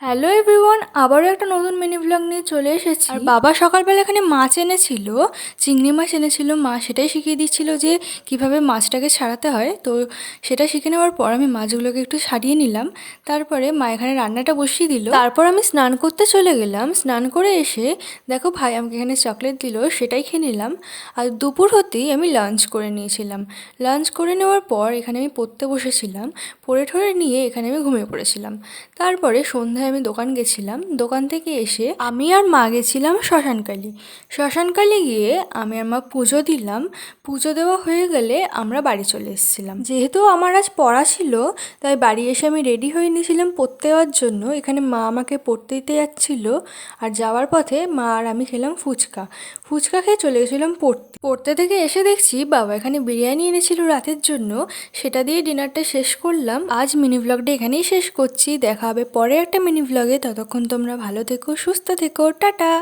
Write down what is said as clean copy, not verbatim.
Hello everyone, আবারও একটা নতুন মিনি ব্লগ নিয়ে চলে এসেছি। আর বাবা সকালবেলা এখানে মাছ এনেছিল, চিংড়ি মাছ এনেছিল। মা সেটাই শিখিয়ে দিচ্ছিল যে কিভাবে মাছটাকে ছাড়াতে হয়। তো সেটা শিখে নেওয়ার পর আমি মাছগুলোকে একটু ছাড়িয়ে নিলাম। তারপরে মা এখানে রান্নাটা বসিয়ে দিল। তারপর আমি স্নান করতে চলে গেলাম। স্নান করে এসে দেখো ভাই আমাকে এখানে চকলেট দিল, সেটাই খেয়ে নিলাম। আর দুপুর হতেই আমি লাঞ্চ করে নিয়েছিলাম। লাঞ্চ করে নেওয়ার পর এখানে আমি পড়তে বসেছিলাম। পড়ে ঠরে নিয়ে এখানে আমি ঘুমিয়ে পড়েছিলাম। তারপরে সন্ধ্যায় আমি দোকান গেছিলাম। দোকান থেকে এসে আমি আর মা গেছিলাম শ্মশানকালী। শ্মশানকালী গিয়ে আমি আর মা পুজো দিলাম। পুজো দেওয়া হয়ে গেলে আমরা বাড়ি চলে এসেছিলাম। যেহেতু আমার আজ পড়া ছিল, তাই বাড়ি এসে আমি রেডি হয়ে নিয়েছিলাম পড়তে যাওয়ার জন্য। এখানে মা আমাকে পড়তে দিতে যাচ্ছিল। আর যাওয়ার পথে মা আর আমি খেলাম ফুচকা। ফুচকা খেয়ে চলে গেছিলাম পড়তে। পড়তে থেকে এসে দেখছি বাবা এখানে বিরিয়ানি এনেছিল রাতের জন্য। সেটা দিয়ে ডিনারটা শেষ করলাম। আজ মিনি ব্লগটা এখানেই শেষ করছি। দেখা হবে পরে একটা মিনি ব্লগে। ততক্ষণ তোমরা ভালো থেকো, সুস্থ থেকো, টাটা।